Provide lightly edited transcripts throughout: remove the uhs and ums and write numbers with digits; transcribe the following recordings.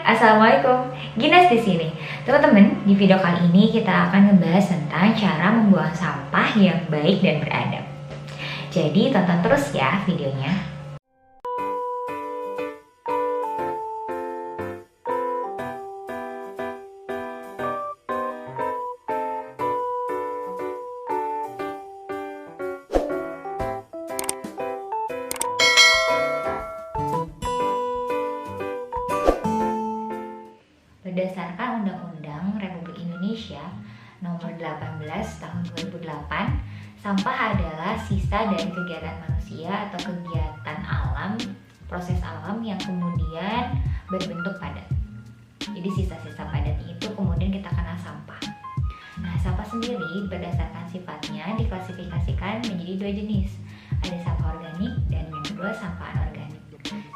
Assalamualaikum, Ginas di sini. Teman-teman, di video kali ini kita akan ngebahas tentang cara membuang sampah yang baik dan beradab. Jadi tonton terus ya videonya. Berdasarkan Undang-Undang Republik Indonesia Nomor 18 Tahun 2008, sampah adalah sisa dari kegiatan manusia atau kegiatan alam, proses alam yang kemudian berbentuk padat. Jadi sisa-sisa padat itu kemudian kita kenal sampah. Nah, sampah sendiri berdasarkan sifatnya diklasifikasikan menjadi dua jenis. Ada sampah organik dan yang kedua sampah anorganik.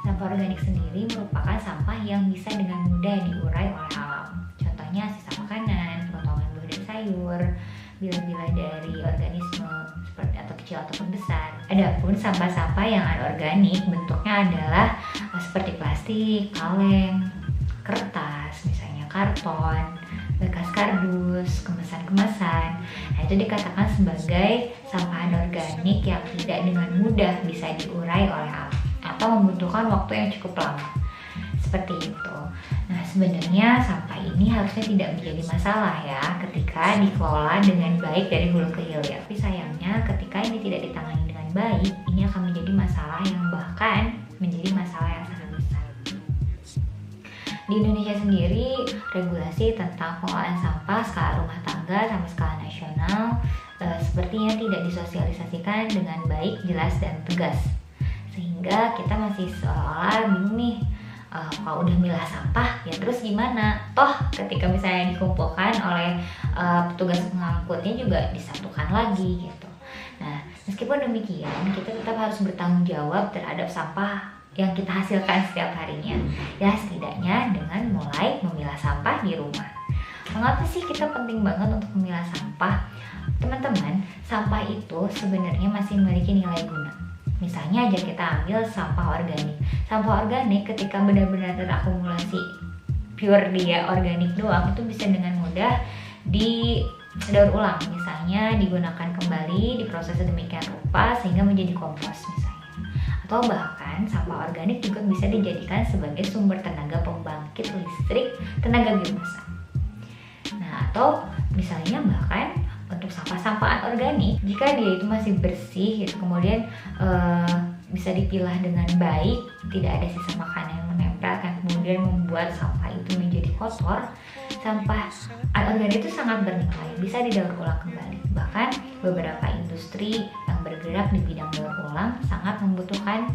Sampah organik sendiri merupakan sampah yang bisa dengan mudah diurai oleh alam. Contohnya sisa makanan, potongan buah dan sayur, bila-bila dari organisme seperti atau kecil ataupun besar. Adapun sampah-sampah yang anorganik bentuknya adalah seperti plastik, kaleng, kertas, misalnya karton, bekas kardus, kemasan-kemasan. Nah, itu dikatakan sebagai sampah anorganik yang tidak dengan mudah bisa diurai oleh alam atau membutuhkan waktu yang cukup lama. Seperti itu. Nah, sebenarnya sampah ini harusnya tidak menjadi masalah ya ketika dikelola dengan baik dari hulu ke hilir. Tapi sayangnya ketika ini tidak ditangani dengan baik, ini akan menjadi masalah yang bahkan menjadi masalah yang sangat besar. Di Indonesia sendiri, regulasi tentang pengelolaan sampah skala rumah tangga sampai skala nasional sepertinya tidak disosialisasikan dengan baik, jelas, dan tegas. Sehingga kita masih seolah-olah bingung nih, kalau udah milah sampah ya terus gimana? Toh ketika misalnya dikumpulkan oleh petugas pengangkutnya juga disatukan lagi gitu. Nah, meskipun demikian kita tetap harus bertanggung jawab terhadap sampah yang kita hasilkan setiap harinya. Ya setidaknya dengan mulai memilah sampah di rumah. Mengapa sih kita penting banget untuk memilah sampah? Teman-teman, sampah itu sebenarnya masih memiliki nilai guna. Misalnya aja kita ambil sampah organik. Sampah organik ketika benar-benar terakumulasi pure dia organik doang, itu bisa dengan mudah didaur ulang. Misalnya digunakan kembali, diproses sedemikian rupa sehingga menjadi kompos misalnya. Atau bahkan sampah organik juga bisa dijadikan sebagai sumber tenaga pembangkit listrik tenaga biomasa. Nah, atau misalnya bahkan untuk sampah-sampah anorganik, jika dia itu masih bersih gitu, kemudian bisa dipilah dengan baik, tidak ada sisa makanan yang menempel kan kemudian membuat sampah itu menjadi kotor, sampah anorganik itu sangat bernilai, bisa didaur ulang kembali. Bahkan beberapa industri yang bergerak di bidang daur ulang sangat membutuhkan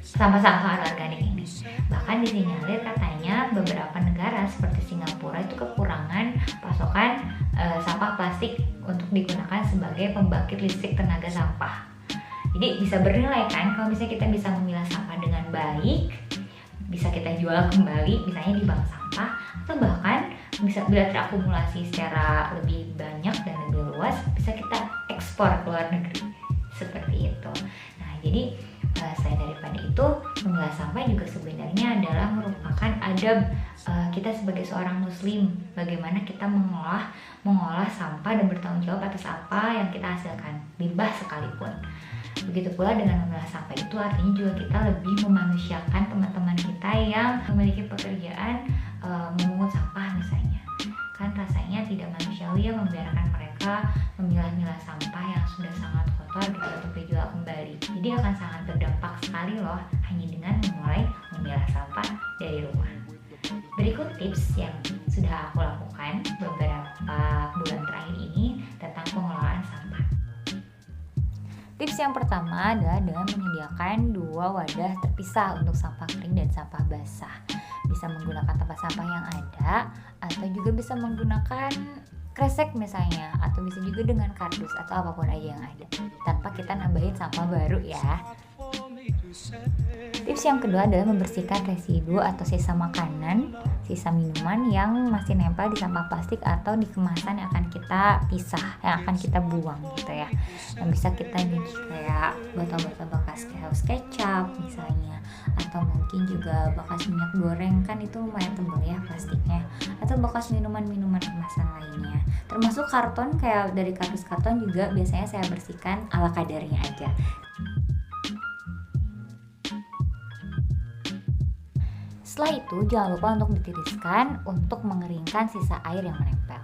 sampah-sampah anorganik ini. Bahkan disinyalir katanya beberapa negara seperti Singapura itu kekurangan pasokan sampah plastik untuk digunakan sebagai pembangkit listrik tenaga sampah. Jadi bisa bernilai kan kalau misalnya kita bisa memilah sampah dengan baik, bisa kita jual kembali misalnya di bank sampah, atau bahkan bisa bila terakumulasi secara lebih banyak dan lebih luas bisa kita ekspor ke luar negeri. Seperti itu. Nah, jadi selain daripada itu, memilah sampah juga sebenarnya adalah merupakan adab kita sebagai seorang muslim. Bagaimana kita mengolah sampah dan bertanggung jawab atas apa yang kita hasilkan, limbah sekalipun. Begitu pula dengan memilah sampah itu artinya juga kita lebih memanusiakan teman-teman kita yang memiliki pekerjaan memungut sampah misalnya. Kan rasanya tidak manusiawi ya membiarkan mereka memilah-milah sampah yang sudah sangat kotor gitu untuk dijual kembali. Jadi akan sangat berdampak sekali loh hanya dengan memulai memilah sampah dari rumah. Berikut tips yang sudah aku lakukan beberapa bulan terakhir ini tentang pengelolaan sampah. Tips yang pertama adalah dengan menyediakan 2 wadah terpisah untuk sampah kering dan sampah basah. Bisa menggunakan tempat sampah yang ada atau juga bisa menggunakan kresek misalnya, atau bisa juga dengan kardus atau apapun aja yang ada tanpa kita nambahin sampah baru ya. Tips yang kedua adalah membersihkan residu atau sisa makanan, sisa minuman yang masih nempel di sampah plastik atau di kemasan yang akan kita pisah, yang akan kita buang gitu ya. Yang bisa kita nih kayak botol-botol bekas saus kecap misalnya, atau mungkin juga bekas minyak goreng, kan itu lumayan tebal ya plastiknya, atau bekas minuman-minuman kemasan lainnya. Termasuk karton, kayak dari kardus karton juga biasanya saya bersihkan ala kadarnya aja. Setelah itu jangan lupa untuk ditiriskan untuk mengeringkan sisa air yang menempel.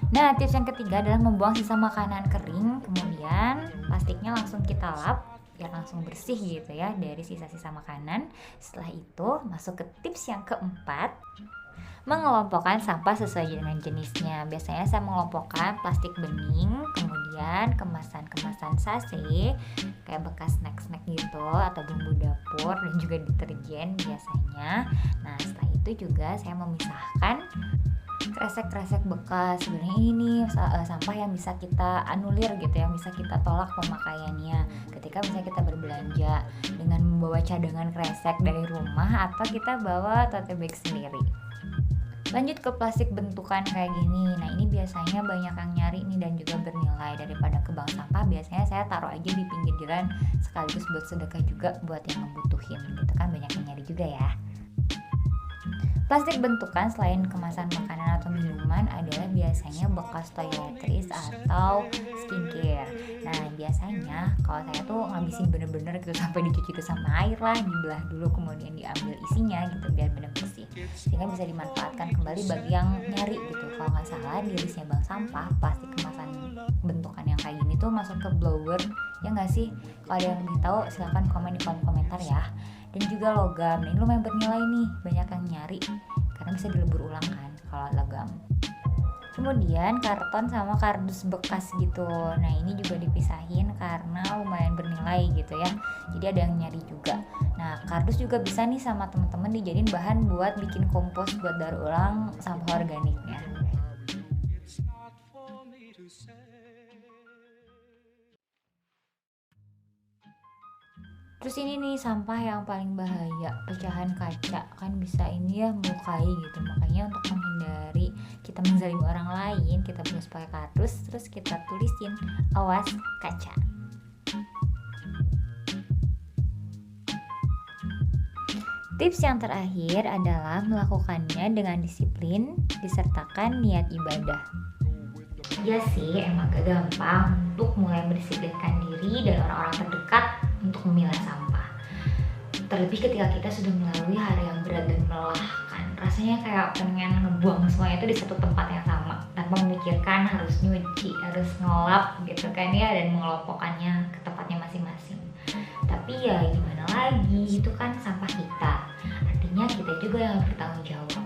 Nah, tips yang ketiga adalah membuang sisa makanan kering, kemudian plastiknya langsung kita lap biar langsung bersih gitu ya dari sisa-sisa makanan. Setelah itu masuk ke tips yang keempat, mengelompokkan sampah sesuai dengan jenisnya. Biasanya saya mengelompokkan plastik bening, kemudian kemasan-kemasan sachet kayak bekas snack-snack gitu, atau bumbu dapur dan juga deterjen biasanya. Nah, setelah itu juga saya memisahkan kresek-kresek bekas. Sebenarnya ini sampah yang bisa kita anulir gitu ya, bisa kita tolak pemakaiannya ketika misalnya kita berbelanja dengan membawa cadangan kresek dari rumah atau kita bawa tote bag sendiri. Lanjut ke plastik bentukan kayak gini. Nah, ini biasanya banyak yang nyari nih dan juga bernilai. Daripada ke bank sampah, biasanya saya taruh aja di pinggir jalan sekaligus buat sedekah juga buat yang membutuhin gitu kan, banyak yang nyari juga ya. Plastik bentukan selain kemasan makanan atau minuman adalah biasanya bekas toiletries atau skincare. Nah, biasanya kalau saya tuh ngabisin bener-bener gitu sampai dicuci itu sama air lah, dibelah dulu kemudian diambil isinya gitu biar bener bersih, sehingga bisa dimanfaatkan kembali bagi yang nyari gitu. Kalau nggak salah di listnya bank sampah, plastik kemasan bentukan yang kayak gini tuh masuk ke blower, ya nggak sih? Kalau ada yang lebih tahu silahkan komen di kolom komentar ya. Dan juga logam, nah ini lumayan bernilai nih, banyak yang nyari karena bisa dilebur ulang kan kalau logam. Kemudian karton sama kardus bekas gitu, nah ini juga dipisahin karena lumayan bernilai gitu ya, jadi ada yang nyari juga. Nah, kardus juga bisa nih sama teman-teman dijadiin bahan buat bikin kompos buat daur ulang sampah organiknya. Terus ini nih sampah yang paling bahaya, pecahan kaca, kan bisa ini ya melukai gitu. Makanya untuk menghindari kita menzalimi orang lain, kita harus pakai kardus, terus kita tulisin awas kaca. Tips yang terakhir adalah melakukannya dengan disiplin disertakan niat ibadah. Ya sih, emang gak gampang untuk mulai mendisiplinkan diri dan orang-orang terdekat untuk memilah sampah. Terlebih ketika kita sudah melalui hari yang berat dan melelahkan, rasanya kayak pengen ngebuang semuanya itu di satu tempat yang sama tanpa memikirkan harus nyuci, harus ngelap gitu kan ya, dan mengelompokkannya ke tempatnya masing-masing. Tapi ya gimana lagi, itu kan sampah kita, artinya kita juga yang harus bertanggung jawab.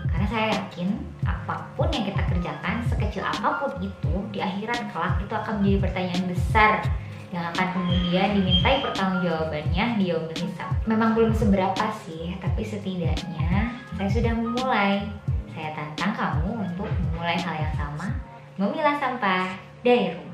Karena saya yakin apapun yang kita kerjakan, sekecil apapun itu, di akhirat kelak itu akan menjadi pertanyaan besar yang akan kemudian dimintai pertanggungjawabannya di yaumul hisab. Memang belum seberapa sih, tapi setidaknya saya sudah memulai. Saya tantang kamu untuk memulai hal yang sama, memilah sampah dari rumah.